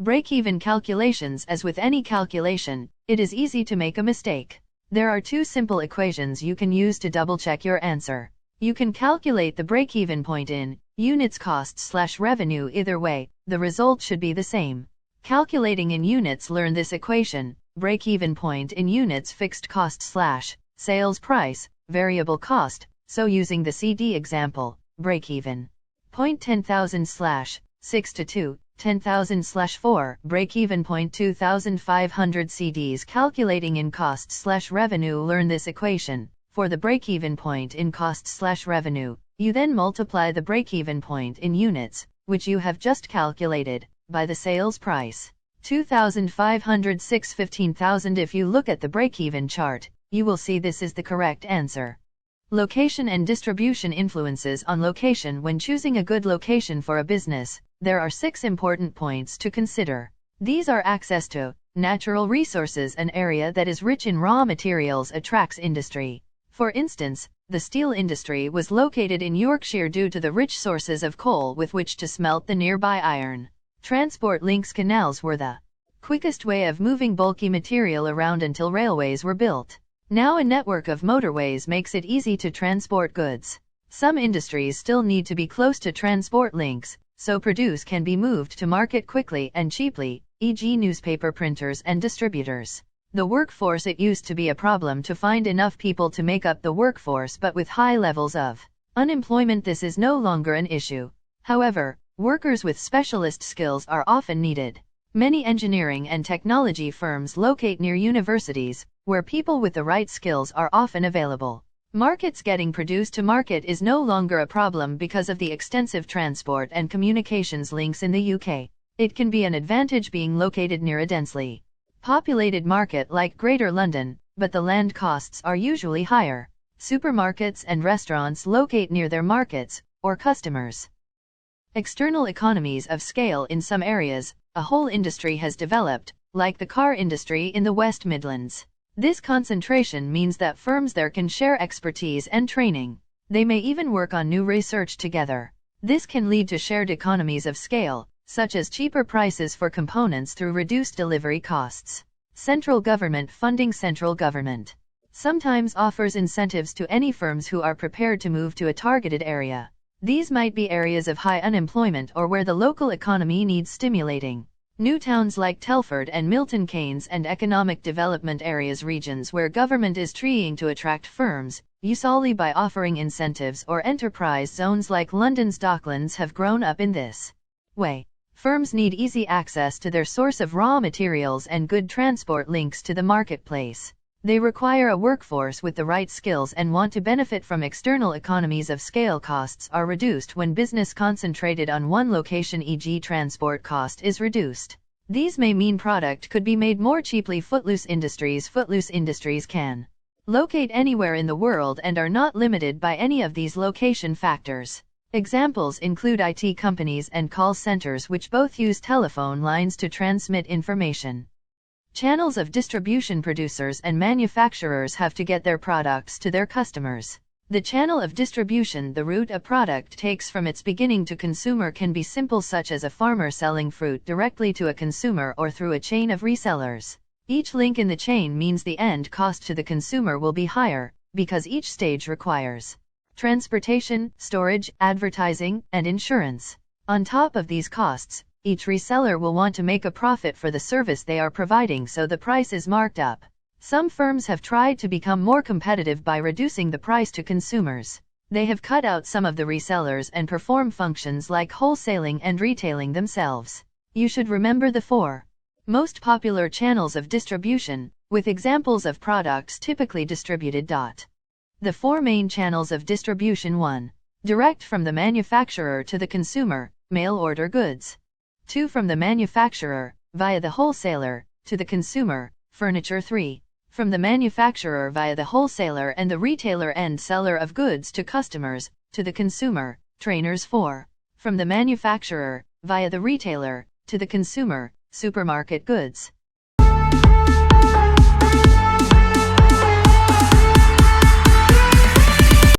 Break-even calculations. As with any calculation, it is easy to make a mistake. There are two simple equations you can use to double-check your answer. You can calculate the break-even point in units cost/revenue. Either way, the result should be the same. Calculating in units. Learn this equation. Break-even point in units fixed cost/sales price, variable cost. So using the CD example, break-even point 10,000/6 to 2, 10,000/4, break-even point 2,500 CDs. Calculating in cost/revenue. Learn this equation. For the break-even point in cost/revenue, you then multiply the break-even point in units, which you have just calculated, by the sales price. 2,500 6 15,000. If you look at the break-even chart, you will see this is the correct answer. Location and distribution. Influences on location. When choosing a good location for a business, there are 6 important points to consider. These are access to natural resources. An area that is rich in raw materials attracts industry. For instance, the steel industry was located in Yorkshire due to the rich sources of coal with which to smelt the nearby iron. Transport links. Canals were the quickest way of moving bulky material around until railways were built. Now a network of motorways makes it easy to transport goods. Some industries still need to be close to transport links, so produce can be moved to market quickly and cheaply, e.g. newspaper printers and distributors. The workforce. It used to be a problem to find enough people to make up the workforce, but with high levels of unemployment this is no longer an issue. However, workers with specialist skills are often needed. Many engineering and technology firms locate near universities, where people with the right skills are often available. Markets. Getting produce to market is no longer a problem because of the extensive transport and communications links in the UK. It can be an advantage being located near a densely populated market like Greater London, but the land costs are usually higher. Supermarkets and restaurants locate near their markets, or customers. External economies of scale. In some areas, a whole industry has developed, like the car industry in the West Midlands. This concentration means that firms there can share expertise and training. They may even work on new research together. This can lead to shared economies of scale, such as cheaper prices for components through reduced delivery costs. Central government funding. Central government sometimes offers incentives to any firms who are prepared to move to a targeted area. These might be areas of high unemployment or where the local economy needs stimulating. New towns like Telford and Milton Keynes and economic development areas. Regions where government is trying to attract firms, usually by offering incentives, or enterprise zones like London's Docklands have grown up in this way. Firms need easy access to their source of raw materials and good transport links to the marketplace. They require a workforce with the right skills and want to benefit from external economies of scale. Costs are reduced when business concentrated on one location, e.g. transport cost is reduced. These may mean product could be made more cheaply. Footloose industries. Footloose industries can locate anywhere in the world and are not limited by any of these location factors. Examples include IT companies and call centers, which both use telephone lines to transmit information. Channels of distribution. Producers and manufacturers have to get their products to their customers. The channel of distribution, the route a product takes from its beginning to consumer, can be simple, such as a farmer selling fruit directly to a consumer or through a chain of resellers. Each link in the chain means the end cost to the consumer will be higher, because each stage requires transportation, storage, advertising, and insurance. On top of these costs, each reseller will want to make a profit for the service they are providing, so the price is marked up. Some firms have tried to become more competitive by reducing the price to consumers. They have cut out some of the resellers and perform functions like wholesaling and retailing themselves. You should remember the 4 most popular channels of distribution, with examples of products typically distributed. The 4 main channels of distribution: 1. Direct from the manufacturer to the consumer, mail order goods. 2. From the manufacturer, via the wholesaler, to the consumer, furniture. 3. From the manufacturer via the wholesaler and the retailer end seller of goods to customers, to the consumer, trainers. 4. From the manufacturer, via the retailer, to the consumer, supermarket goods.